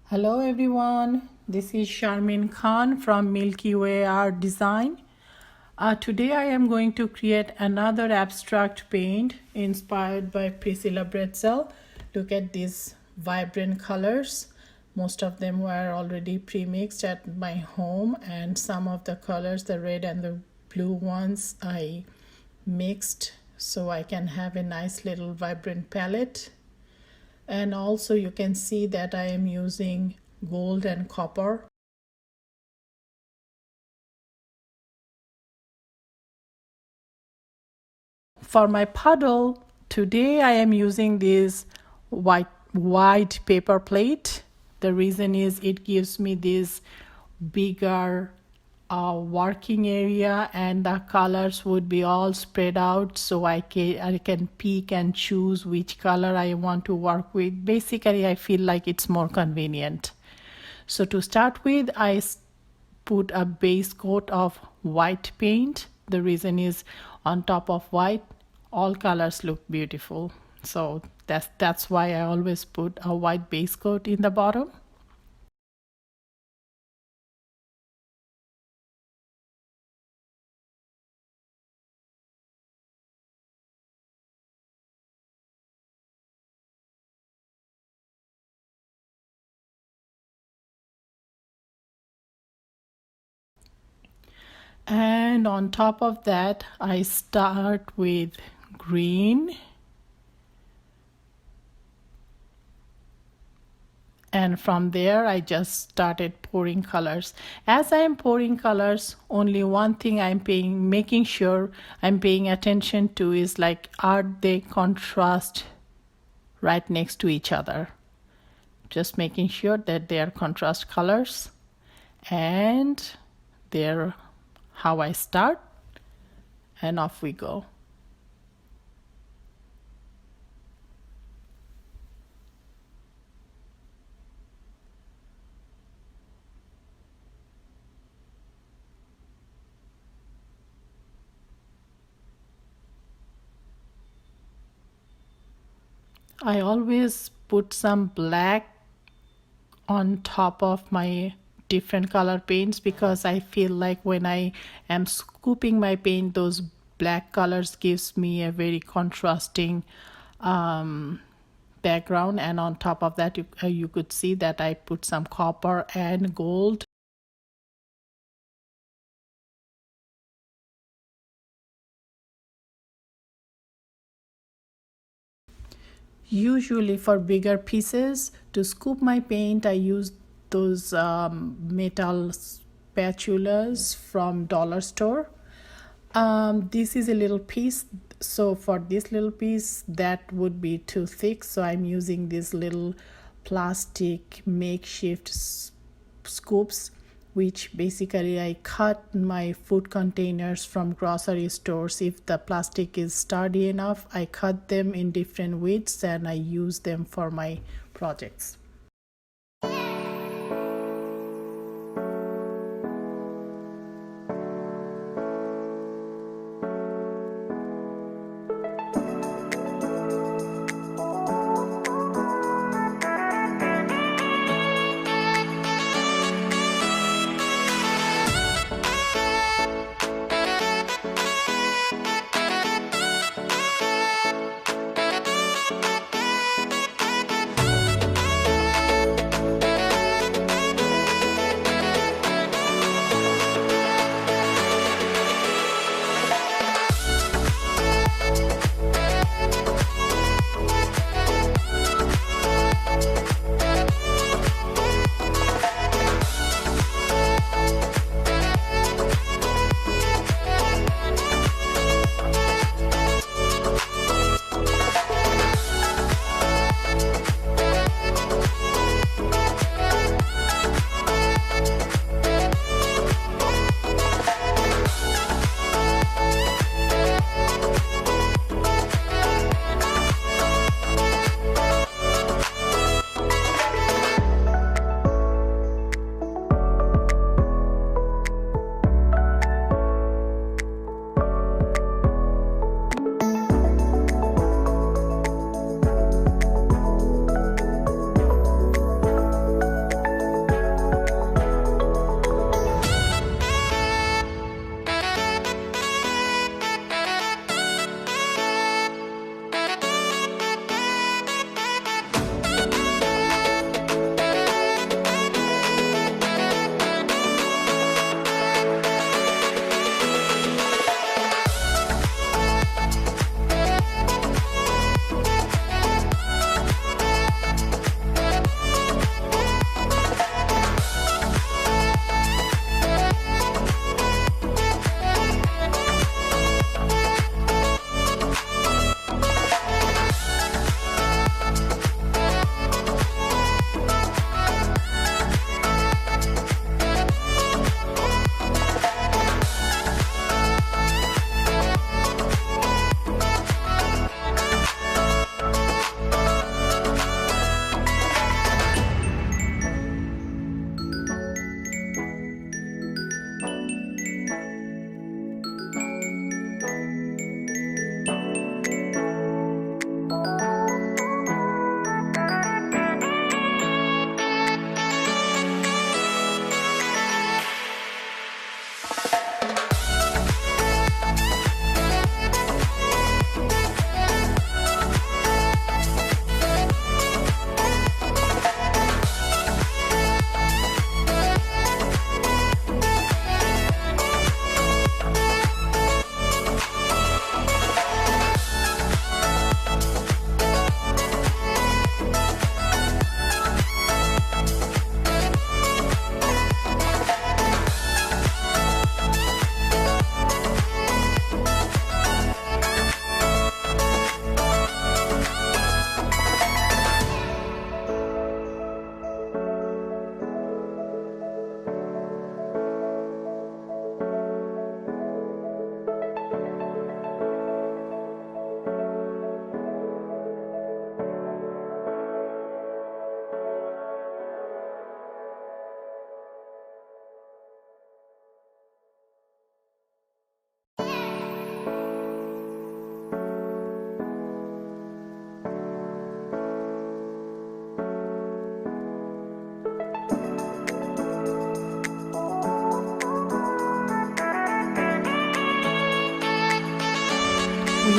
Hello everyone, this is Sharmin Khan from Milky Way Art Design. Today I am going to create another abstract paint inspired by Priscilla Bretzel. Look at these vibrant colors. Most of them were already pre-mixed at my home, and some of the colors, the red and the blue ones, I mixed so I can have a nice little vibrant palette. And also you can see that I am using gold and copper. For my puddle, today I am using this white paper plate. The reason is it gives me this bigger working area, and the colors would be all spread out, so I can pick and choose which color I want to work with. Basically, I feel like it's more convenient. So to start with, I put a base coat of white paint. The reason is on top of white, all colors look beautiful. So that's why I always put a white base coat in the bottom. And on top of that, I start with green. And from there, I just started pouring colors. As I am pouring colors, only one thing making sure I'm paying attention to is like, are they contrast right next to each other? Just making sure that they are contrast colors, and they're how I start, and off we go. I always put some black on top of my different color paints, because I feel like when I am scooping my paint, those black colors gives me a very contrasting background. And on top of that, you could see that I put some copper and gold. Usually for bigger pieces, to scoop my paint, I use those metal spatulas from dollar store. This is a little piece, so for this little piece that would be too thick, so I'm using these little plastic makeshift scoops, which basically I cut my food containers from grocery stores. If the plastic is sturdy enough, I cut them in different widths and I use them for my projects.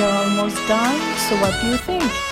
we are almost done. So what do you think?